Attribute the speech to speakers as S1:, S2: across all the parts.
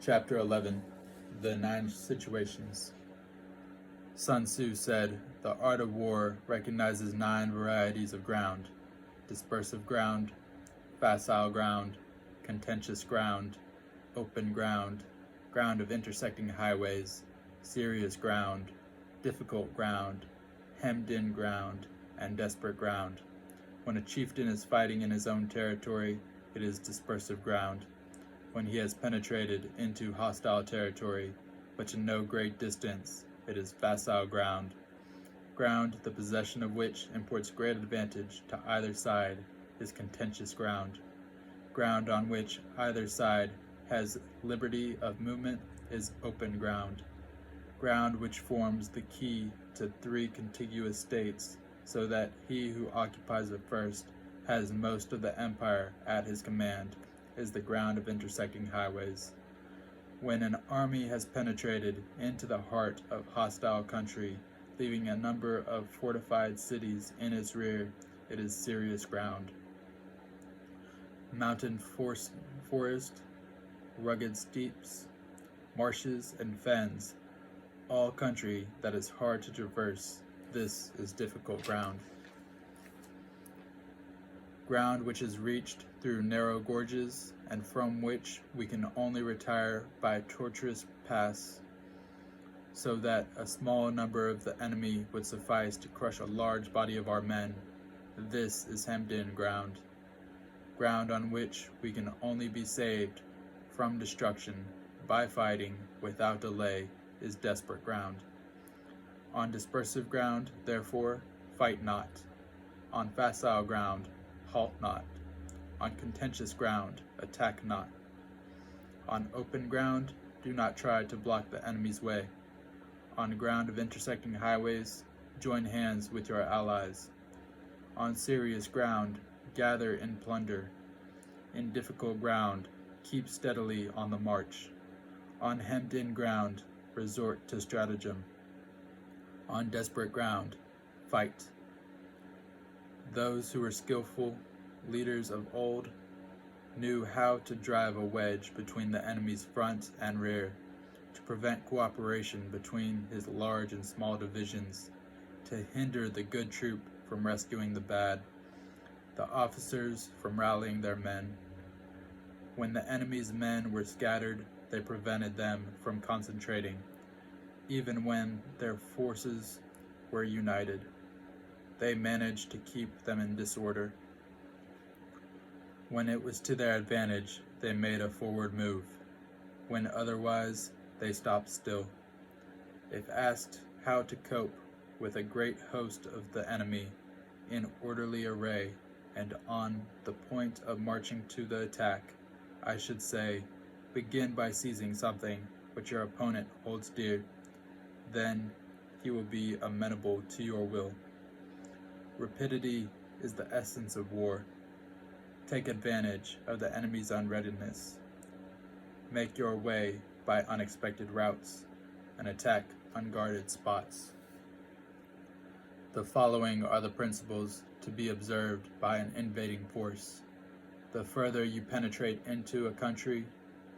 S1: Chapter 11. The Nine Situations. Sun Tzu said, "The art of war recognizes 9 varieties of ground: dispersive ground, facile ground, contentious ground, open ground, ground of intersecting highways, serious ground, difficult ground, hemmed-in ground, and desperate ground. When a chieftain is fighting in his own territory, it is dispersive ground. When he has penetrated into hostile territory, but to no great distance, it is facile ground. Ground, the possession of which imports great advantage to either side, is contentious ground. Ground on which either side has liberty of movement is open ground. Ground which forms the key to 3 contiguous states, so that he who occupies it first has most of the empire at his command, is the ground of intersecting highways. When an army has penetrated into the heart of hostile country, leaving a number of fortified cities in its rear, it is serious ground. Mountain forest, rugged steeps, marshes, and fens, all country that is hard to traverse, this is difficult ground. Ground which is reached through narrow gorges, and from which we can only retire by tortuous pass, so that a small number of the enemy would suffice to crush a large body of our men, this is hemmed-in ground. Ground on which we can only be saved from destruction by fighting without delay is desperate ground. On dispersive ground, therefore, fight not. On facile ground, halt not. On contentious ground, attack not. On open ground, do not try to block the enemy's way. On ground of intersecting highways, join hands with your allies. On serious ground, gather in plunder. In difficult ground, keep steadily on the march. On hemmed-in ground, resort to stratagem. On desperate ground, fight. Those who were skillful leaders of old knew how to drive a wedge between the enemy's front and rear, to prevent cooperation between his large and small divisions, to hinder the good troop from rescuing the bad, the officers from rallying their men. When the enemy's men were scattered, they prevented them from concentrating. Even when their forces were united, they managed to keep them in disorder. When it was to their advantage, they made a forward move. When otherwise, they stopped still. If asked how to cope with a great host of the enemy in orderly array and on the point of marching to the attack, I should say, begin by seizing something which your opponent holds dear. Then he will be amenable to your will. Rapidity is the essence of war. Take advantage of the enemy's unreadiness. Make your way by unexpected routes and attack unguarded spots. The following are the principles to be observed by an invading force. The further you penetrate into a country,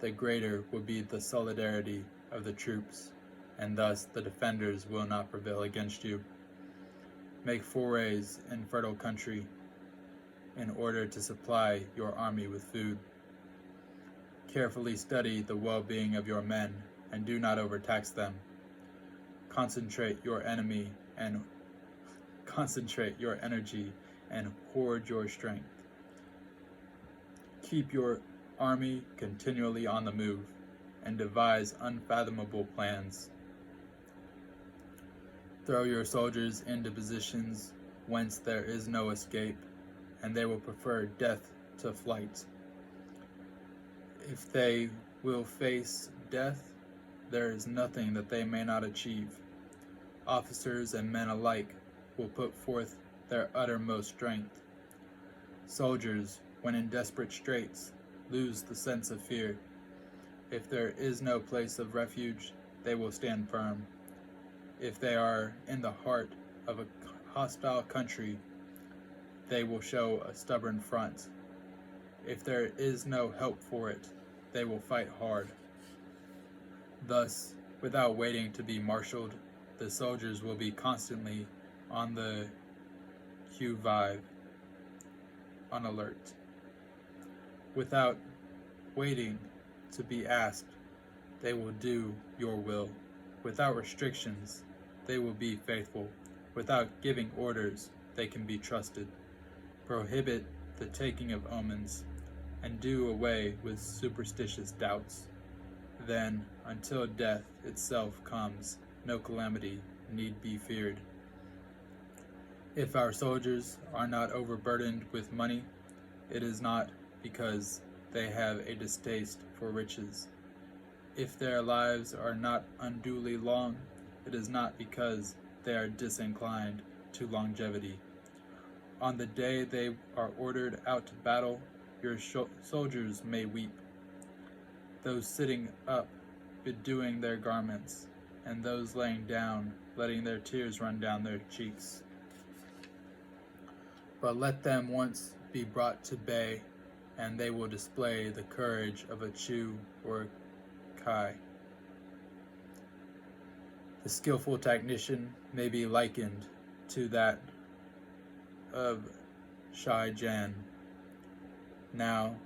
S1: the greater will be the solidarity of the troops, and thus the defenders will not prevail against you. Make forays in fertile country in order to supply your army with food. Carefully study the well-being of your men and do not overtax them. Concentrate your energy and hoard your strength. Keep your army continually on the move and devise unfathomable plans. Throw your soldiers into positions whence there is no escape, and they will prefer death to flight. If they will face death, there is nothing that they may not achieve. Officers and men alike will put forth their uttermost strength. Soldiers, when in desperate straits, lose the sense of fear. If there is no place of refuge, they will stand firm. If they are in the heart of a hostile country, they will show a stubborn front. If there is no help for it, they will fight hard. Thus, without waiting to be marshaled, the soldiers will be constantly on the qui vive, on alert. Without waiting to be asked, they will do your will. Without restrictions, they will be faithful. Without giving orders, they can be trusted. Prohibit the taking of omens, and do away with superstitious doubts. Then, until death itself comes, no calamity need be feared. If our soldiers are not overburdened with money, it is not because they have a distaste for riches. If their lives are not unduly long, it is not because they are disinclined to longevity. On the day they are ordered out to battle, your soldiers may weep, those sitting up bedewing their garments, and those laying down letting their tears run down their cheeks. But let them once be brought to bay, and they will display the courage of a Chu or a Kai. The skillful tactician may be likened to that of Shui Jan. Now,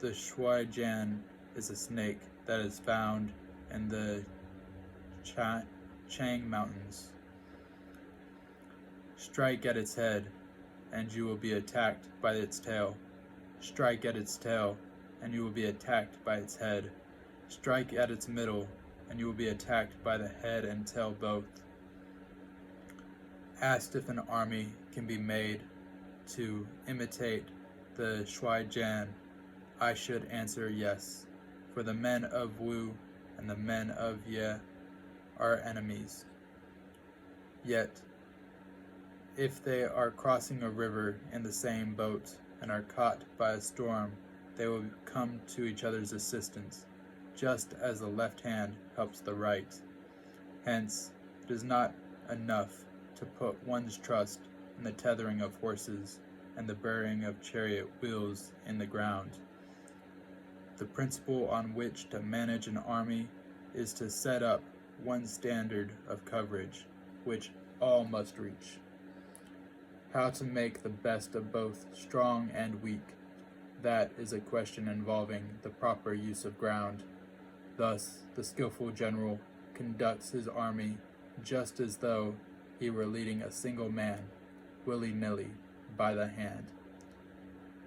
S1: the Shui Jan is a snake that is found in the Chang Mountains. Strike at its head, and you will be attacked by its tail. Strike at its tail, and you will be attacked by its head. Strike at its middle, and you will be attacked by the head and tail both. Asked if an army can be made to imitate the Shui Jan, I should answer yes, for the men of Wu and the men of Ye are enemies. Yet, if they are crossing a river in the same boat and are caught by a storm, they will come to each other's assistance, just as the left hand helps the right. Hence, it is not enough to put one's trust in the tethering of horses and the burying of chariot wheels in the ground. The principle on which to manage an army is to set up one standard of coverage, which all must reach. How to make the best of both strong and weak, that is a question involving the proper use of ground. Thus, the skillful general conducts his army just as though he were leading a single man, willy-nilly, by the hand.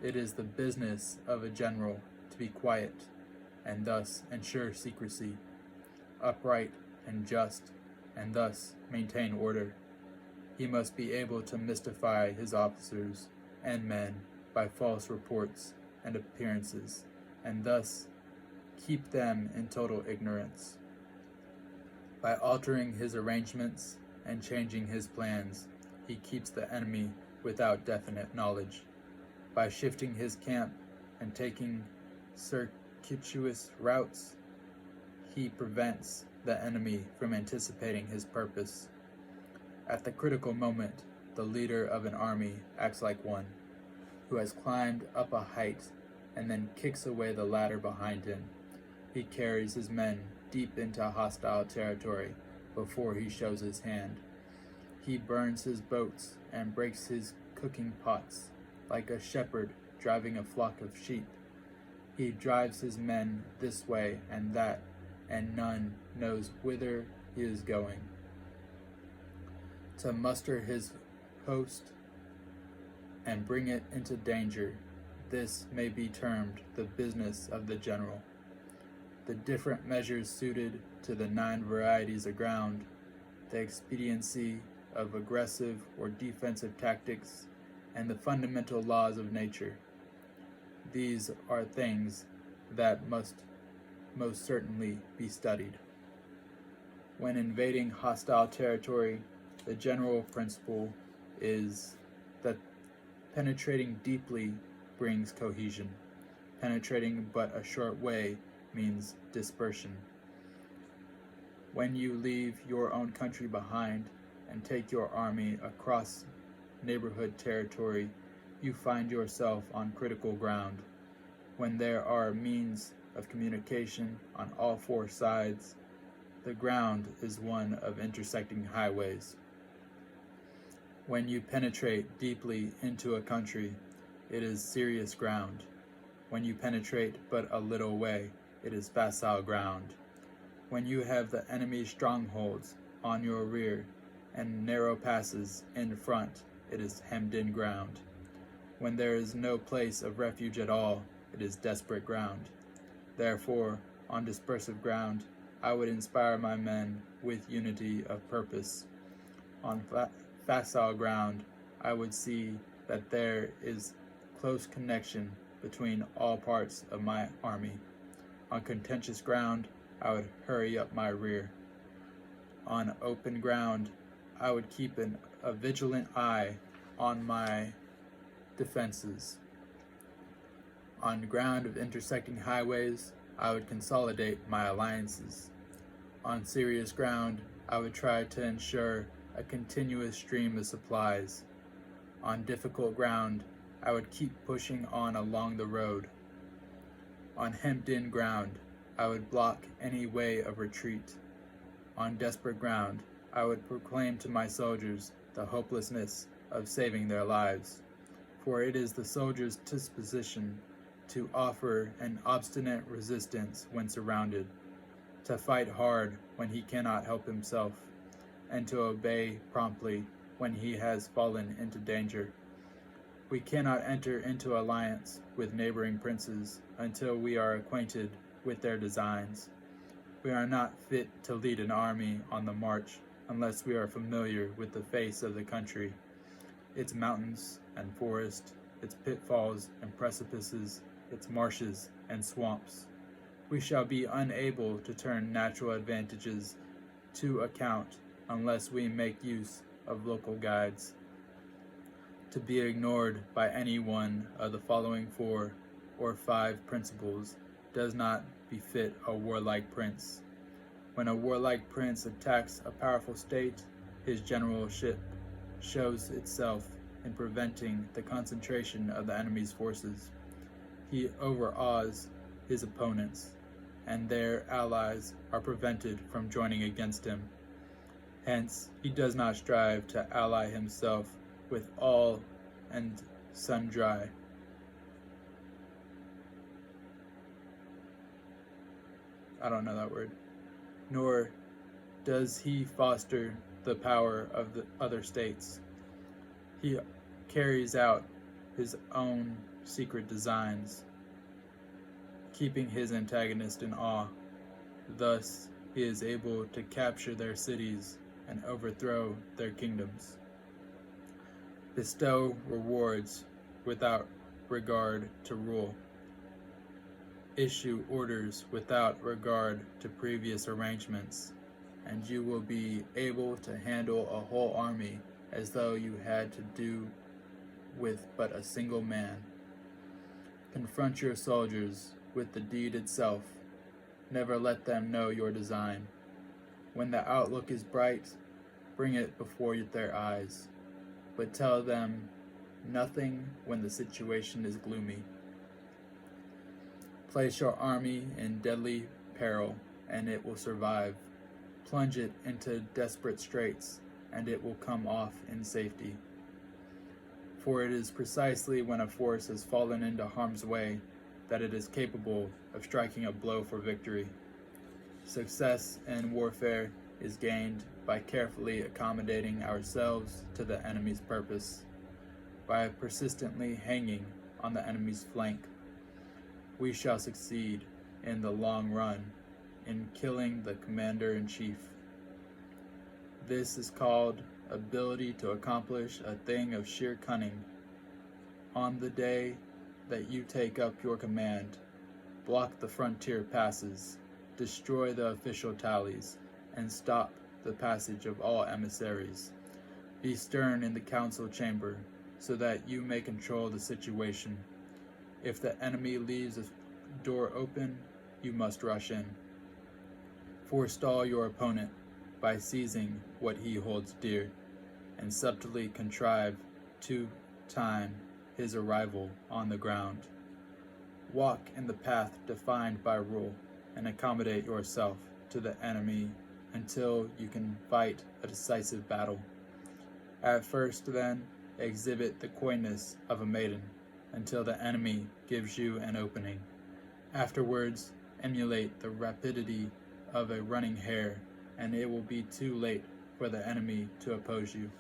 S1: It is the business of a general to be quiet, and thus ensure secrecy, upright and just, and thus maintain order. He must be able to mystify his officers and men by false reports and appearances, and thus keep them in total ignorance. By altering his arrangements and changing his plans, he keeps the enemy without definite knowledge. By shifting his camp and taking circuitous routes, he prevents the enemy from anticipating his purpose. At the critical moment, the leader of an army acts like one who has climbed up a height and then kicks away the ladder behind him. He carries his men deep into hostile territory before he shows his hand. He burns his boats and breaks his cooking pots like a shepherd driving a flock of sheep. He drives his men this way and that, and none knows whither he is going. To muster his host and bring it into danger, this may be termed the business of the general. The different measures suited to the 9 varieties of ground, the expediency of aggressive or defensive tactics, and the fundamental laws of nature. These are things that must most certainly be studied. When invading hostile territory, the general principle is that penetrating deeply brings cohesion. Penetrating but a short way means dispersion. When you leave your own country behind and take your army across neighborhood territory, you find yourself on critical ground. When there are means of communication on all 4 sides, The ground is one of intersecting highways. When you penetrate deeply into a country, it is serious ground. When you penetrate but a little way, it is facile ground. When you have the enemy's strongholds on your rear and narrow passes in front, it is hemmed-in ground. When there is no place of refuge at all, it is desperate ground. Therefore, on dispersive ground, I would inspire my men with unity of purpose. On facile ground, I would see that there is close connection between all parts of my army. On contentious ground, I would hurry up my rear. On open ground, I would keep a vigilant eye on my defenses. On ground of intersecting highways, I would consolidate my alliances. On serious ground, I would try to ensure a continuous stream of supplies. On difficult ground, I would keep pushing on along the road. On hemmed-in ground, I would block any way of retreat. On desperate ground, I would proclaim to my soldiers the hopelessness of saving their lives, for it is the soldier's disposition to offer an obstinate resistance when surrounded, to fight hard when he cannot help himself, and to obey promptly when he has fallen into danger. We cannot enter into alliance with neighboring princes until we are acquainted with their designs. We are not fit to lead an army on the march unless we are familiar with the face of the country, its mountains and forests, its pitfalls and precipices, its marshes and swamps. We shall be unable to turn natural advantages to account unless we make use of local guides. To be ignored by any one of the following 4 or 5 principles does not befit a warlike prince. When a warlike prince attacks a powerful state, his generalship shows itself in preventing the concentration of the enemy's forces. He overawes his opponents, and their allies are prevented from joining against him. Hence, he does not strive to ally himself with all and sundry. I don't know that word. Nor does he foster the power of the other states. He carries out his own secret designs, keeping his antagonist in awe. Thus, he is able to capture their cities and overthrow their kingdoms. Bestow rewards without regard to rule. Issue orders without regard to previous arrangements, and you will be able to handle a whole army as though you had to do with but a single man. Confront your soldiers with the deed itself. Never let them know your design. When the outlook is bright, bring it before their eyes, but tell them nothing when the situation is gloomy. Place your army in deadly peril, and it will survive. Plunge it into desperate straits, and it will come off in safety. For it is precisely when a force has fallen into harm's way that it is capable of striking a blow for victory. Success in warfare is gained by carefully accommodating ourselves to the enemy's purpose, by persistently hanging on the enemy's flank. We shall succeed in the long run in killing the commander-in-chief. This is called ability to accomplish a thing of sheer cunning. On the day that you take up your command, block the frontier passes, destroy the official tallies, and stop the passage of all emissaries. Be stern in the council chamber, so that you may control the situation. If the enemy leaves a door open, you must rush in. Forestall your opponent by seizing what he holds dear, and subtly contrive to time his arrival on the ground. Walk in the path defined by rule, and accommodate yourself to the enemy until you can fight a decisive battle. At first, then, exhibit the coyness of a maiden until the enemy gives you an opening. Afterwards, emulate the rapidity of a running hare, and it will be too late for the enemy to oppose you.